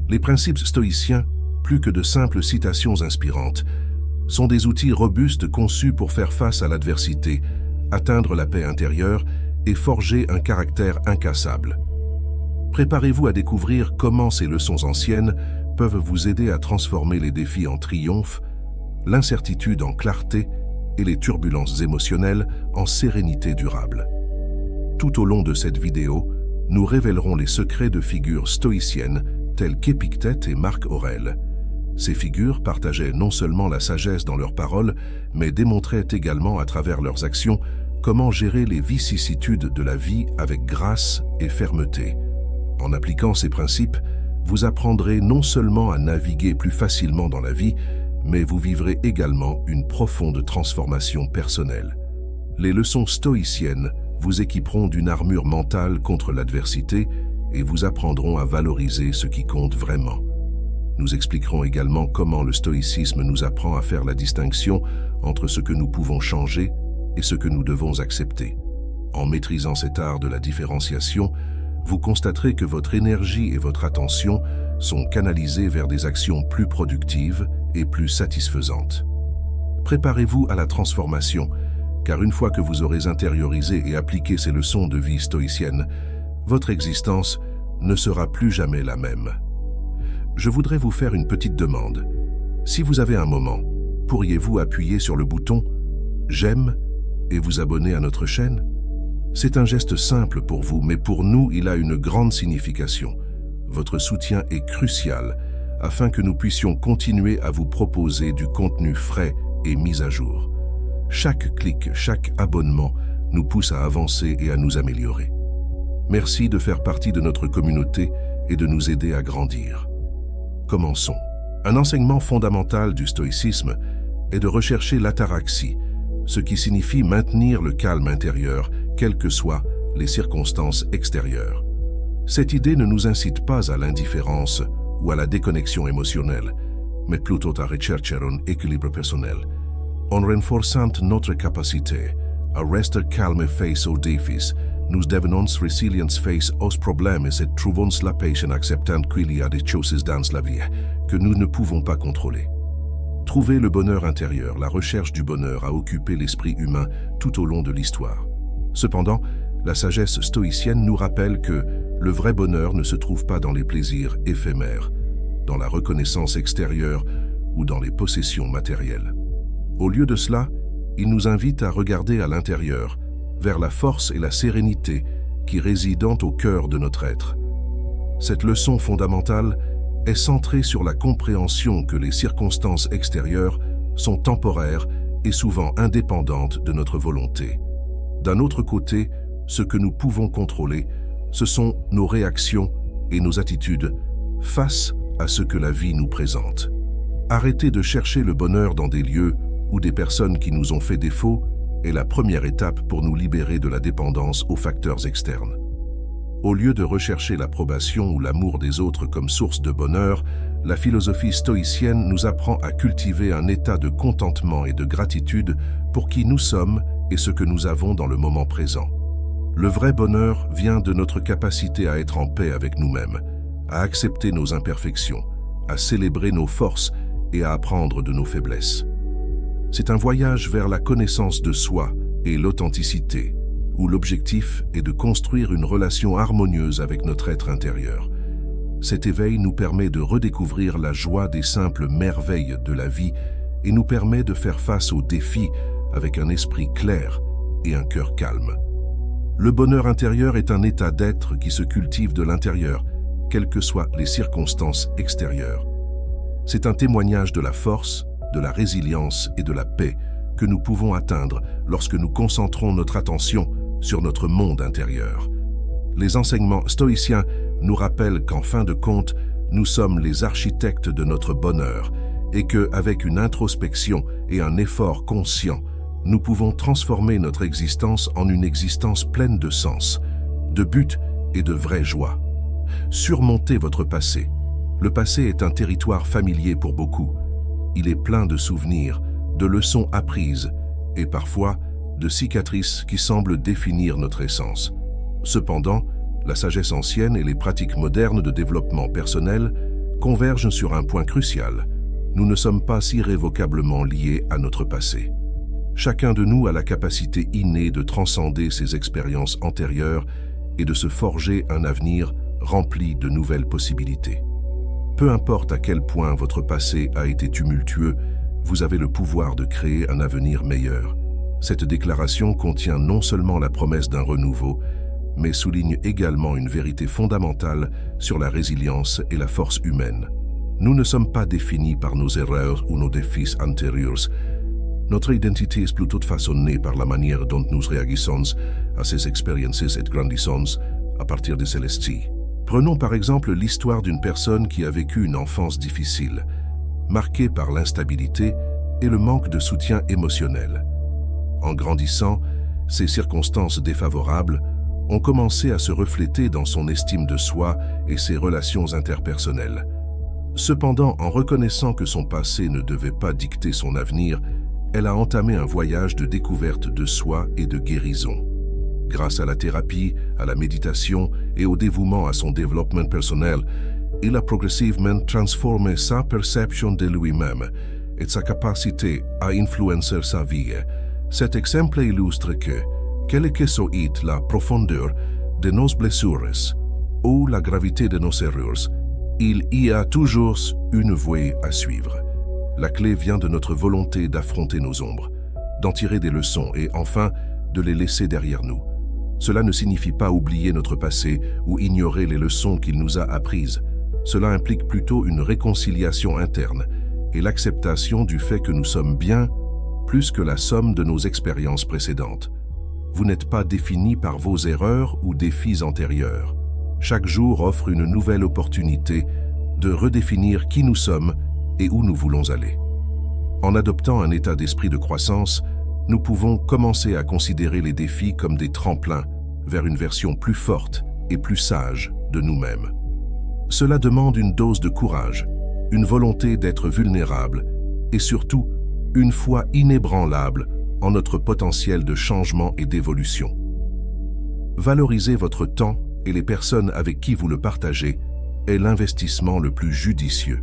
Les principes stoïciens, plus que de simples citations inspirantes, sont des outils robustes conçus pour faire face à l'adversité, atteindre la paix intérieure et forger un caractère incassable. Préparez-vous à découvrir comment ces leçons anciennes peuvent vous aider à transformer les défis en triomphe, l'incertitude en clarté et les turbulences émotionnelles en sérénité durable. Tout au long de cette vidéo, nous révélerons les secrets de figures stoïciennes telles qu'Épictète et Marc Aurèle. Ces figures partageaient non seulement la sagesse dans leurs paroles, mais démontraient également à travers leurs actions comment gérer les vicissitudes de la vie avec grâce et fermeté. En appliquant ces principes, vous apprendrez non seulement à naviguer plus facilement dans la vie, mais vous vivrez également une profonde transformation personnelle. Les leçons stoïciennes vous équiperont d'une armure mentale contre l'adversité et vous apprendront à valoriser ce qui compte vraiment. Nous expliquerons également comment le stoïcisme nous apprend à faire la distinction entre ce que nous pouvons changer et ce que nous devons accepter. En maîtrisant cet art de la différenciation, vous constaterez que votre énergie et votre attention sont canalisées vers des actions plus productives et plus satisfaisantes. Préparez-vous à la transformation, car une fois que vous aurez intériorisé et appliqué ces leçons de vie stoïcienne, votre existence ne sera plus jamais la même. Je voudrais vous faire une petite demande. Si vous avez un moment, pourriez-vous appuyer sur le bouton « J'aime » et vous abonner à notre chaîne? C'est un geste simple pour vous, mais pour nous, il a une grande signification. Votre soutien est crucial afin que nous puissions continuer à vous proposer du contenu frais et mis à jour. Chaque clic, chaque abonnement nous pousse à avancer et à nous améliorer. Merci de faire partie de notre communauté et de nous aider à grandir. Commençons. Un enseignement fondamental du stoïcisme est de rechercher l'ataraxie, ce qui signifie maintenir le calme intérieur, quelles que soient les circonstances extérieures. Cette idée ne nous incite pas à l'indifférence ou à la déconnexion émotionnelle, mais plutôt à rechercher un équilibre personnel, en renforçant notre capacité à rester calme face aux défis. Nous devenons résilients face aux problèmes et trouvons la paix en acceptant qu'il y a des choses dans la vie que nous ne pouvons pas contrôler. Trouver le bonheur intérieur, la recherche du bonheur a occupé l'esprit humain tout au long de l'histoire. Cependant, la sagesse stoïcienne nous rappelle que le vrai bonheur ne se trouve pas dans les plaisirs éphémères, dans la reconnaissance extérieure ou dans les possessions matérielles. Au lieu de cela, il nous invite à regarder à l'intérieur, vers la force et la sérénité qui résident au cœur de notre être. Cette leçon fondamentale est centrée sur la compréhension que les circonstances extérieures sont temporaires et souvent indépendantes de notre volonté. D'un autre côté, ce que nous pouvons contrôler, ce sont nos réactions et nos attitudes face à ce que la vie nous présente. Arrêter de chercher le bonheur dans des lieux ou des personnes qui nous ont fait défaut est la première étape pour nous libérer de la dépendance aux facteurs externes. Au lieu de rechercher l'approbation ou l'amour des autres comme source de bonheur, la philosophie stoïcienne nous apprend à cultiver un état de contentement et de gratitude pour qui nous sommes et ce que nous avons dans le moment présent. Le vrai bonheur vient de notre capacité à être en paix avec nous-mêmes, à accepter nos imperfections, à célébrer nos forces et à apprendre de nos faiblesses. C'est un voyage vers la connaissance de soi et l'authenticité, où l'objectif est de construire une relation harmonieuse avec notre être intérieur. Cet éveil nous permet de redécouvrir la joie des simples merveilles de la vie et nous permet de faire face aux défis avec un esprit clair et un cœur calme. Le bonheur intérieur est un état d'être qui se cultive de l'intérieur, quelles que soient les circonstances extérieures. C'est un témoignage de la force, de la résilience et de la paix que nous pouvons atteindre lorsque nous concentrons notre attention sur notre monde intérieur. Les enseignements stoïciens nous rappellent qu'en fin de compte, nous sommes les architectes de notre bonheur et qu'avec une introspection et un effort conscient, nous pouvons transformer notre existence en une existence pleine de sens, de but et de vraie joie. Surmontez votre passé. Le passé est un territoire familier pour beaucoup. Il est plein de souvenirs, de leçons apprises et parfois de cicatrices qui semblent définir notre essence. Cependant, la sagesse ancienne et les pratiques modernes de développement personnel convergent sur un point crucial. Nous ne sommes pas irrévocablement liés à notre passé. Chacun de nous a la capacité innée de transcender ses expériences antérieures et de se forger un avenir rempli de nouvelles possibilités. Peu importe à quel point votre passé a été tumultueux, vous avez le pouvoir de créer un avenir meilleur. Cette déclaration contient non seulement la promesse d'un renouveau, mais souligne également une vérité fondamentale sur la résilience et la force humaine. Nous ne sommes pas définis par nos erreurs ou nos défis antérieurs. Notre identité est plutôt façonnée par la manière dont nous réagissons à ces expériences et grandissons à partir de celles-ci. Prenons par exemple l'histoire d'une personne qui a vécu une enfance difficile, marquée par l'instabilité et le manque de soutien émotionnel. En grandissant, ces circonstances défavorables ont commencé à se refléter dans son estime de soi et ses relations interpersonnelles. Cependant, en reconnaissant que son passé ne devait pas dicter son avenir, elle a entamé un voyage de découverte de soi et de guérison. Grâce à la thérapie, à la méditation et au dévouement à son développement personnel, il a progressivement transformé sa perception de lui-même et sa capacité à influencer sa vie. Cet exemple illustre que, quelle que soit la profondeur de nos blessures ou la gravité de nos erreurs, il y a toujours une voie à suivre. La clé vient de notre volonté d'affronter nos ombres, d'en tirer des leçons et enfin de les laisser derrière nous. Cela ne signifie pas oublier notre passé ou ignorer les leçons qu'il nous a apprises. Cela implique plutôt une réconciliation interne et l'acceptation du fait que nous sommes bien plus que la somme de nos expériences précédentes. Vous n'êtes pas défini par vos erreurs ou défis antérieurs. Chaque jour offre une nouvelle opportunité de redéfinir qui nous sommes et où nous voulons aller. En adoptant un état d'esprit de croissance, nous pouvons commencer à considérer les défis comme des tremplins vers une version plus forte et plus sage de nous-mêmes. Cela demande une dose de courage, une volonté d'être vulnérable et surtout une foi inébranlable en notre potentiel de changement et d'évolution. Valorisez votre temps et les personnes avec qui vous le partagez est l'investissement le plus judicieux.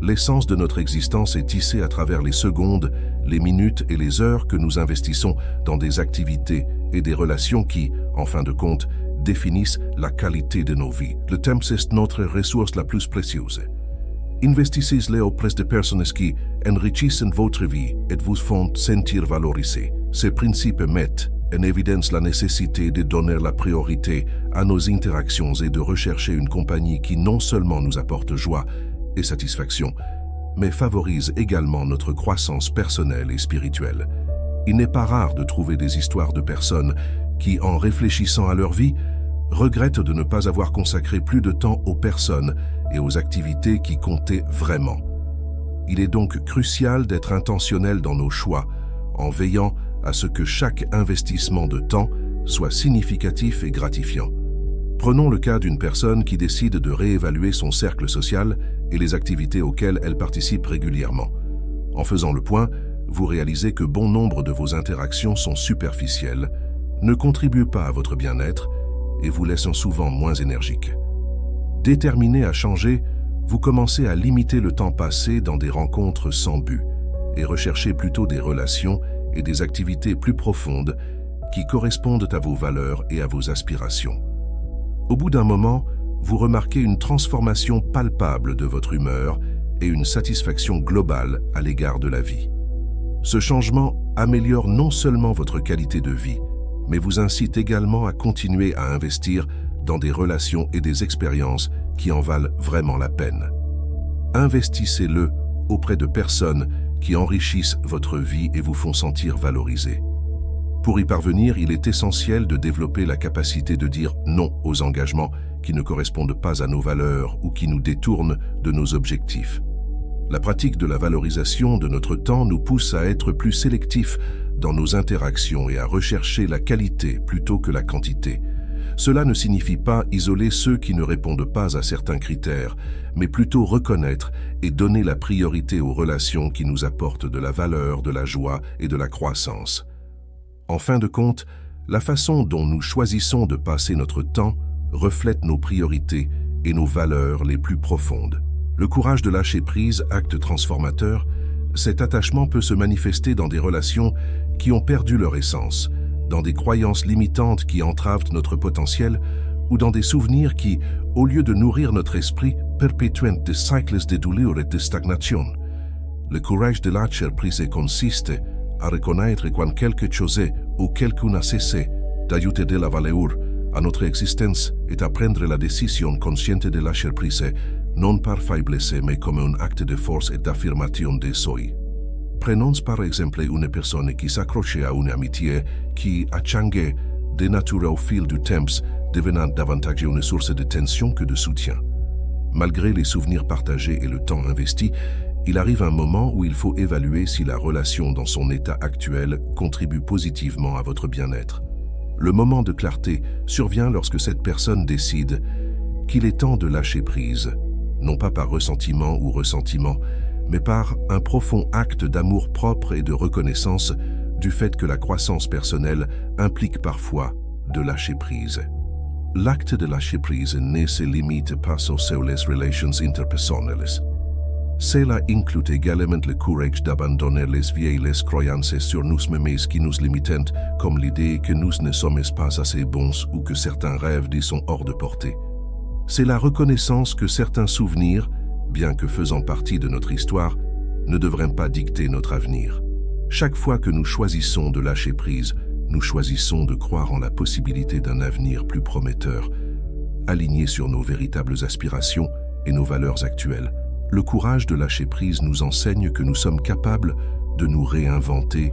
L'essence de notre existence est tissée à travers les secondes, les minutes et les heures que nous investissons dans des activités et des relations qui, en fin de compte, définissent la qualité de nos vies. Le temps est notre ressource la plus précieuse. Investissez-le auprès de personnes qui enrichissent votre vie et vous font sentir valorisé. Ces principes mettent en évidence la nécessité de donner la priorité à nos interactions et de rechercher une compagnie qui non seulement nous apporte joie et satisfaction, mais favorise également notre croissance personnelle et spirituelle. Il n'est pas rare de trouver des histoires de personnes qui, en réfléchissant à leur vie, regrettent de ne pas avoir consacré plus de temps aux personnes et aux activités qui comptaient vraiment. Il est donc crucial d'être intentionnel dans nos choix, en veillant à ce que chaque investissement de temps soit significatif et gratifiant. Prenons le cas d'une personne qui décide de réévaluer son cercle social et les activités auxquelles elle participe régulièrement. En faisant le point, vous réalisez que bon nombre de vos interactions sont superficielles, ne contribuent pas à votre bien-être et vous laissent souvent moins énergique. Déterminé à changer, vous commencez à limiter le temps passé dans des rencontres sans but et recherchez plutôt des relations et des activités plus profondes qui correspondent à vos valeurs et à vos aspirations. Au bout d'un moment, vous remarquez une transformation palpable de votre humeur et une satisfaction globale à l'égard de la vie. Ce changement améliore non seulement votre qualité de vie, mais vous incite également à continuer à investir dans des relations et des expériences qui en valent vraiment la peine. Investissez-le auprès de personnes qui enrichissent votre vie et vous font sentir valorisé. Pour y parvenir, il est essentiel de développer la capacité de dire non aux engagements qui ne correspondent pas à nos valeurs ou qui nous détournent de nos objectifs. La pratique de la valorisation de notre temps nous pousse à être plus sélectifs dans nos interactions et à rechercher la qualité plutôt que la quantité. Cela ne signifie pas isoler ceux qui ne répondent pas à certains critères, mais plutôt reconnaître et donner la priorité aux relations qui nous apportent de la valeur, de la joie et de la croissance. En fin de compte, la façon dont nous choisissons de passer notre temps reflète nos priorités et nos valeurs les plus profondes. Le courage de lâcher prise, acte transformateur, cet attachement peut se manifester dans des relations qui ont perdu leur essence, dans des croyances limitantes qui entravent notre potentiel ou dans des souvenirs qui, au lieu de nourrir notre esprit, perpétuent des cycles de douleur et de stagnation. Le courage de lâcher prise consiste à reconnaître quand quelque chose ou quelqu'un a cessé d'ajouter de la valeur à notre existence et à prendre la décision consciente de lâcher prise, non par faiblesse mais comme un acte de force et d'affirmation de soi. Prenons par exemple une personne qui s'accrochait à une amitié qui a changé de nature au fil du temps, devenant davantage une source de tension que de soutien. Malgré les souvenirs partagés et le temps investi, il arrive un moment où il faut évaluer si la relation dans son état actuel contribue positivement à votre bien-être. Le moment de clarté survient lorsque cette personne décide qu'il est temps de lâcher prise, non pas par ressentiment ou ressentiment, mais par un profond acte d'amour propre et de reconnaissance du fait que la croissance personnelle implique parfois de lâcher prise. L'acte de lâcher prise ne se limite pas aux seules relations interpersonnelles. Cela inclut également le courage d'abandonner les vieilles croyances sur nous-mêmes qui nous limitent, comme l'idée que nous ne sommes pas assez bons ou que certains rêves sont hors de portée. C'est la reconnaissance que certains souvenirs, bien que faisant partie de notre histoire, ne devraient pas dicter notre avenir. Chaque fois que nous choisissons de lâcher prise, nous choisissons de croire en la possibilité d'un avenir plus prometteur, aligné sur nos véritables aspirations et nos valeurs actuelles. Le courage de lâcher prise nous enseigne que nous sommes capables de nous réinventer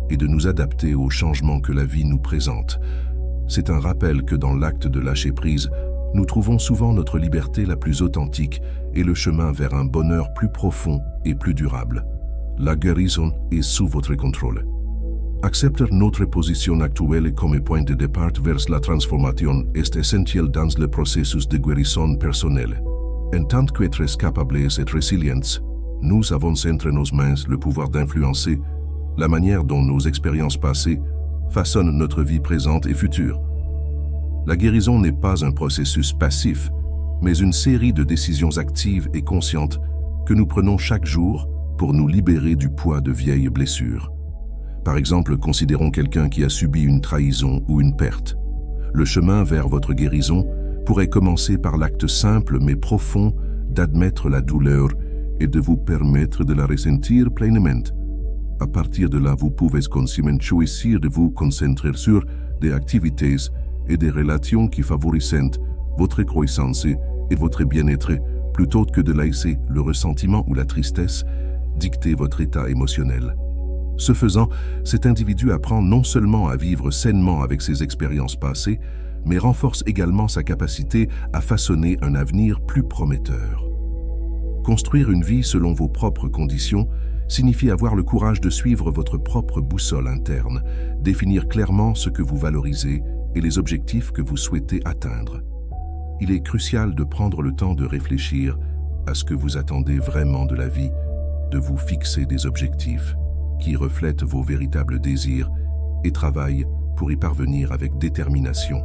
et de nous adapter aux changements que la vie nous présente. C'est un rappel que dans l'acte de lâcher prise, nous trouvons souvent notre liberté la plus authentique et le chemin vers un bonheur plus profond et plus durable. La guérison est sous votre contrôle. Accepter notre position actuelle comme point de départ vers la transformation est essentiel dans le processus de guérison personnelle. En tant qu'êtres capables et résilients, nous avons entre nos mains le pouvoir d'influencer la manière dont nos expériences passées façonnent notre vie présente et future. La guérison n'est pas un processus passif, mais une série de décisions actives et conscientes que nous prenons chaque jour pour nous libérer du poids de vieilles blessures. Par exemple, considérons quelqu'un qui a subi une trahison ou une perte. Le chemin vers votre guérison pourrait commencer par l'acte simple mais profond d'admettre la douleur et de vous permettre de la ressentir pleinement. À partir de là, vous pouvez consciemment choisir de vous concentrer sur des activités et des relations qui favorisent votre croissance et votre bien-être plutôt que de laisser le ressentiment ou la tristesse dicter votre état émotionnel. Ce faisant, cet individu apprend non seulement à vivre sainement avec ses expériences passées, mais renforce également sa capacité à façonner un avenir plus prometteur. Construire une vie selon vos propres conditions signifie avoir le courage de suivre votre propre boussole interne, définir clairement ce que vous valorisez et les objectifs que vous souhaitez atteindre. Il est crucial de prendre le temps de réfléchir à ce que vous attendez vraiment de la vie, de vous fixer des objectifs qui reflètent vos véritables désirs et travaillent pour y parvenir avec détermination.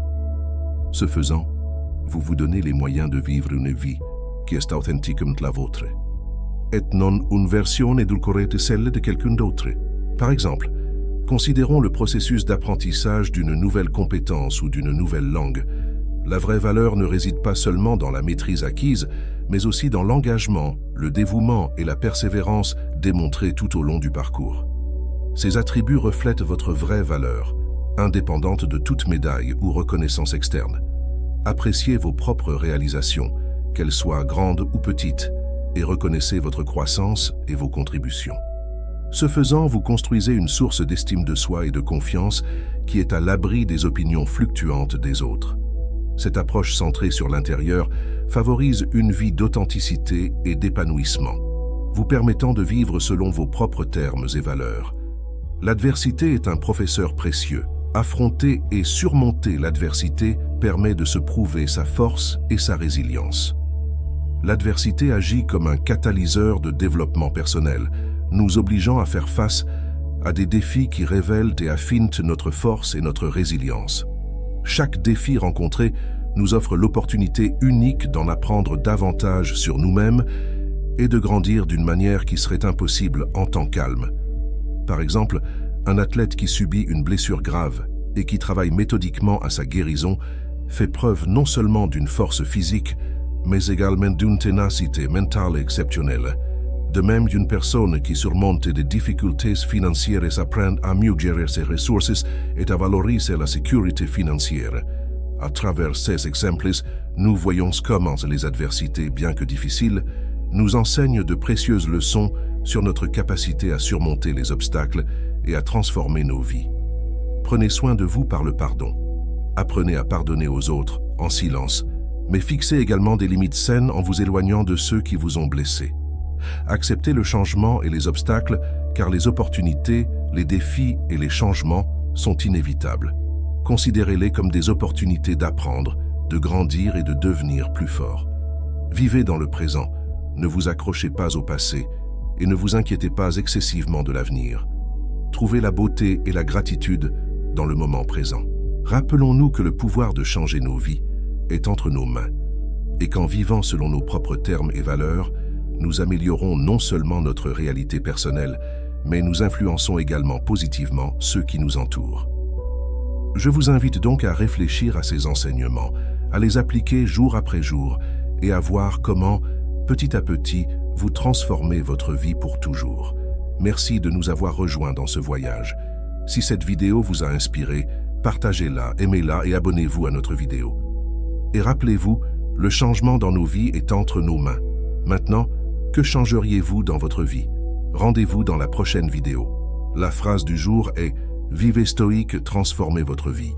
Ce faisant, vous vous donnez les moyens de vivre une vie qui est authentiquement la vôtre, et non une version édulcorée de celle de quelqu'un d'autre. Par exemple, considérons le processus d'apprentissage d'une nouvelle compétence ou d'une nouvelle langue. La vraie valeur ne réside pas seulement dans la maîtrise acquise, mais aussi dans l'engagement, le dévouement et la persévérance démontrés tout au long du parcours. Ces attributs reflètent votre vraie valeur, indépendante de toute médaille ou reconnaissance externe. Appréciez vos propres réalisations, qu'elles soient grandes ou petites, et reconnaissez votre croissance et vos contributions. Ce faisant, vous construisez une source d'estime de soi et de confiance qui est à l'abri des opinions fluctuantes des autres. Cette approche centrée sur l'intérieur favorise une vie d'authenticité et d'épanouissement, vous permettant de vivre selon vos propres termes et valeurs. L'adversité est un professeur précieux. Affronter et surmonter l'adversité permet de se prouver sa force et sa résilience. L'adversité agit comme un catalyseur de développement personnel, nous obligeant à faire face à des défis qui révèlent et affinent notre force et notre résilience. Chaque défi rencontré nous offre l'opportunité unique d'en apprendre davantage sur nous-mêmes et de grandir d'une manière qui serait impossible en temps calme. Par exemple, un athlète qui subit une blessure grave et qui travaille méthodiquement à sa guérison fait preuve non seulement d'une force physique, mais également d'une ténacité mentale exceptionnelle. De même, une personne qui surmonte des difficultés financières apprend à mieux gérer ses ressources et à valoriser la sécurité financière. À travers ces exemples, nous voyons comment les adversités, bien que difficiles, nous enseignent de précieuses leçons sur notre capacité à surmonter les obstacles et à transformer nos vies. Prenez soin de vous par le pardon. Apprenez à pardonner aux autres en silence, mais fixez également des limites saines en vous éloignant de ceux qui vous ont blessés. Acceptez le changement et les obstacles, car les opportunités, les défis et les changements sont inévitables. Considérez-les comme des opportunités d'apprendre, de grandir et de devenir plus fort. Vivez dans le présent, ne vous accrochez pas au passé et ne vous inquiétez pas excessivement de l'avenir. Trouvez la beauté et la gratitude dans le moment présent. Rappelons-nous que le pouvoir de changer nos vies est entre nos mains et qu'en vivant selon nos propres termes et valeurs, nous améliorons non seulement notre réalité personnelle, mais nous influençons également positivement ceux qui nous entourent. Je vous invite donc à réfléchir à ces enseignements, à les appliquer jour après jour et à voir comment, petit à petit, vous transformez votre vie pour toujours. Merci de nous avoir rejoints dans ce voyage. Si cette vidéo vous a inspiré, partagez-la, aimez-la et abonnez-vous à notre vidéo. Et rappelez-vous, le changement dans nos vies est entre nos mains. Maintenant, que changeriez-vous dans votre vie? Rendez-vous dans la prochaine vidéo. La phrase du jour est « Vivez stoïque, transformez votre vie ».